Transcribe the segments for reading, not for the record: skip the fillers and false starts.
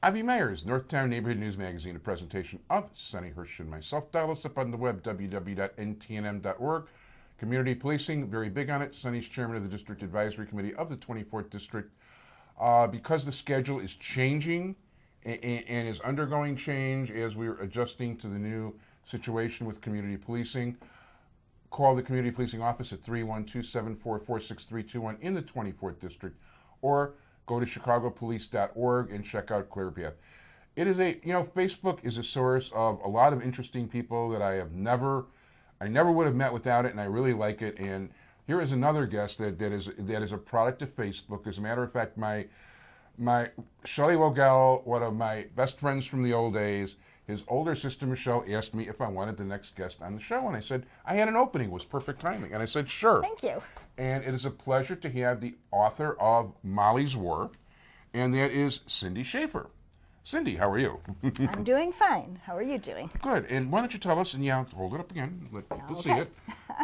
Avi Meyers, Northtown Neighborhood News Magazine, a presentation of Sonny Hirsch and myself. Dial us up on the web, www.ntnm.org. Community policing, very big on it. Sonny's chairman of the District Advisory Committee of the 24th District. Because the schedule is changing and is undergoing change as we're adjusting to the new situation with community policing, call the Community Policing Office at 312-744-6321 in the 24th District, or go to chicagopolice.org and check out ClearPath. It is Facebook is a source of a lot of interesting people that I never would have met without it, and I really like it. And here is another guest that is a product of Facebook. As a matter of fact, my Shelley Wogel, one of my best friends from the old days, his older sister Michelle asked me if I wanted the next guest on the show, and I said I had an opening. It was perfect timing, and I said sure. Thank you. And it is a pleasure to have the author of Mollie's War, and that is Cyndee Schaffer. Cyndee, how are you? I'm doing fine. How are you doing? Good. And why don't you tell us, and hold it up again, let people see it.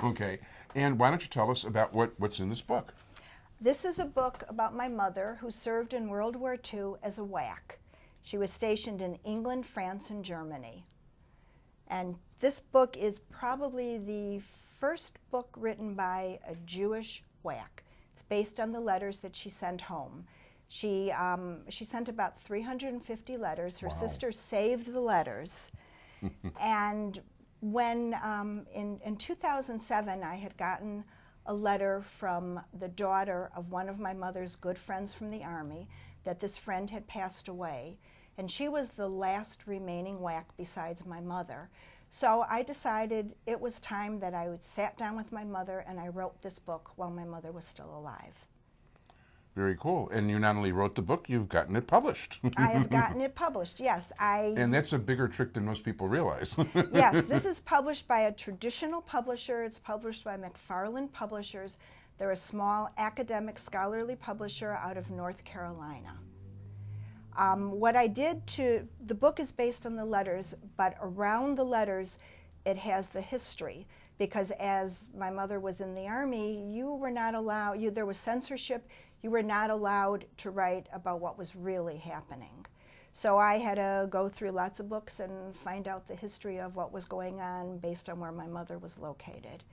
Okay. And why don't you tell us about what's in this book? This is a book about my mother, who served in World War II as a WAC. She was stationed in England, France, and Germany. And this book is probably the first book written by a Jewish WAC. It's based on the letters that she sent home. She sent about 350 letters. Her sister saved the letters. And when in 2007, I had gotten a letter from the daughter of one of my mother's good friends from the Army, that this friend had passed away. And she was the last remaining WAC besides my mother. So I decided it was time that I sat down with my mother and I wrote this book while my mother was still alive. Very cool. And you not only wrote the book, you've gotten it published. I have gotten it published, yes. And that's a bigger trick than most people realize. Yes, this is published by a traditional publisher. It's published by McFarland Publishers. They're a small academic scholarly publisher out of North Carolina. What I did the book is based on the letters, but around the letters it has the history. Because as my mother was in the Army, you were not allowed, there was censorship, you were not allowed to write about what was really happening. So I had to go through lots of books and find out the history of what was going on based on where my mother was located.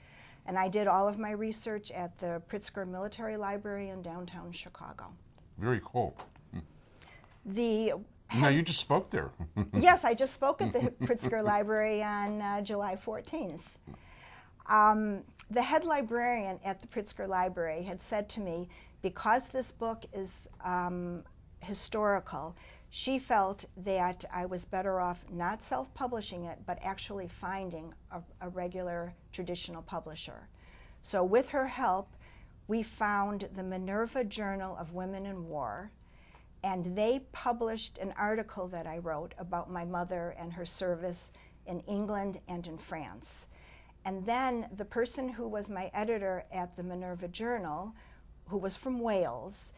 And I did all of my research at the Pritzker Military Library in downtown Chicago. Very cool. Now you just spoke there. Yes, I just spoke at the Pritzker Library on July 14th. The head librarian at the Pritzker Library had said to me, because this book is historical, she felt that I was better off not self-publishing it, but actually finding a regular traditional publisher. So with her help, we found the Minerva Journal of Women in War, and they published an article that I wrote about my mother and her service in England and in France. And then the person who was my editor at the Minerva Journal, who was from Wales,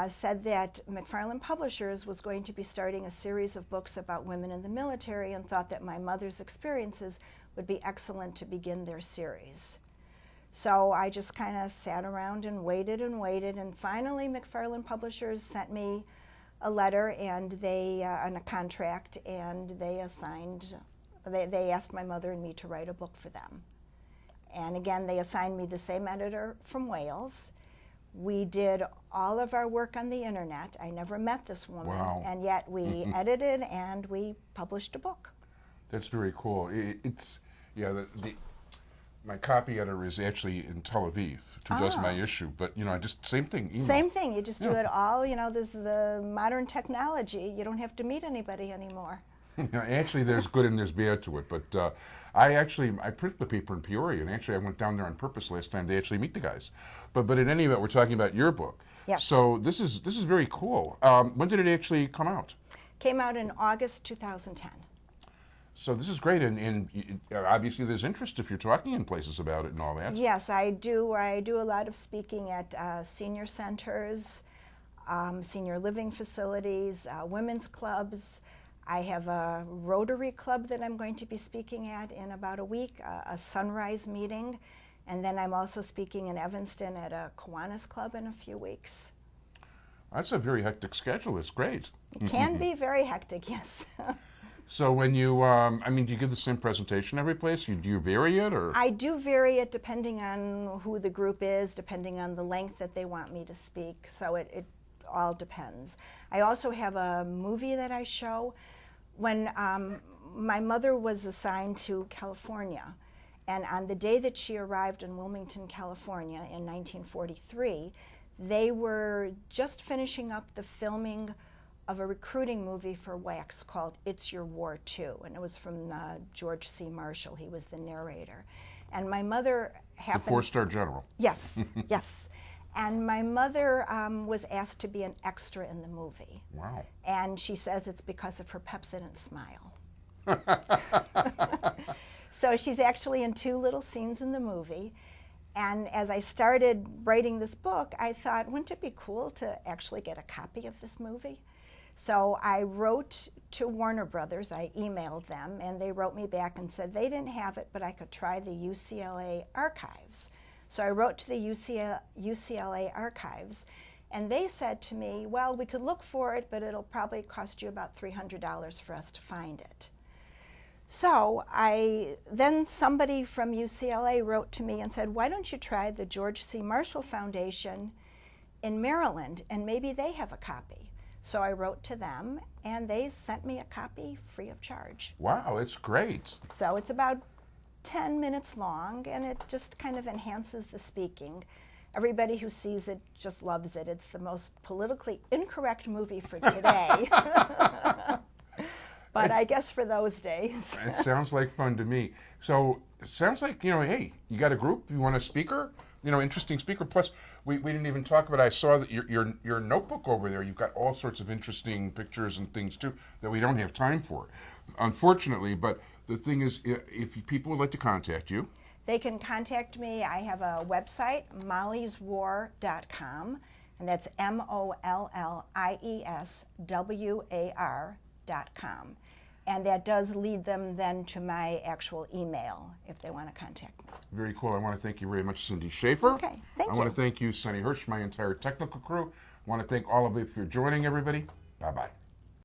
said that McFarland Publishers was going to be starting a series of books about women in the military, and thought that my mother's experiences would be excellent to begin their series. So I just kind of sat around and waited, and finally McFarland Publishers sent me a letter and and a contract, and they asked my mother and me to write a book for them. And again, they assigned me the same editor from Wales. We did all of our work on the internet. I never met this woman, wow. And yet we edited and we published a book. That's very cool. My copy editor is actually in Tel Aviv, who does my issue, but just same thing. Email. Same thing. You just do it all. There's the modern technology. You don't have to meet anybody anymore. Actually, there's good and there's bad to it, but I print the paper in Peoria, and actually I went down there on purpose last time to actually meet the guys. But in any event, we're talking about your book. Yes. So this is very cool. When did it actually come out? Came out in August 2010. So this is great, and obviously there's interest if you're talking in places about it and all that. Yes, I do. I do a lot of speaking at senior centers, senior living facilities, women's clubs. I have a Rotary Club that I'm going to be speaking at in about a week, a sunrise meeting, and then I'm also speaking in Evanston at a Kiwanis Club in a few weeks. That's a very hectic schedule. It's great. It can be very hectic, yes. So when you, do you give the same presentation every place? Do you vary it, or? I do vary it depending on who the group is, depending on the length that they want me to speak. So it all depends. I also have a movie that I show. When my mother was assigned to California, and on the day that she arrived in Wilmington, California in 1943, they were just finishing up the filming of a recruiting movie for Wax called It's Your War Too, and it was from George C. Marshall. He was the narrator. And my mother happened... The four-star general. Yes, yes. And my mother was asked to be an extra in the movie. Wow. And she says it's because of her Pepsodent smile. So she's actually in 2 little scenes in the movie. And as I started writing this book, I thought, wouldn't it be cool to actually get a copy of this movie? So I wrote to Warner Brothers, I emailed them, and they wrote me back and said they didn't have it, but I could try the UCLA archives. So I wrote to the UCLA archives, and they said to me, well, we could look for it, but it'll probably cost you about $300 for us to find it. So then somebody from UCLA wrote to me and said, why don't you try the George C. Marshall Foundation in Maryland, and maybe they have a copy. So I wrote to them, and they sent me a copy free of charge. Wow, it's great. So it's about 10 minutes long, and it just kind of enhances the speaking. Everybody who sees it just loves it. It's the most politically incorrect movie for today. But I guess for those days. It sounds like fun to me. So it sounds like, hey, you got a group, you want a speaker? Interesting speaker. Plus, we didn't even talk about, I saw that your notebook over there, you've got all sorts of interesting pictures and things too that we don't have time for, unfortunately. But the thing is, if people would like to contact you, they can contact me. I have a website, mollieswar.com, and that's MOLLIESWAR.com. And that does lead them then to my actual email if they want to contact me. Very cool. I want to thank you very much, Cyndee Schaffer. Okay, thank you. I want to thank you, Sunny Hirsch, my entire technical crew. I want to thank all of you for joining, everybody. Bye-bye.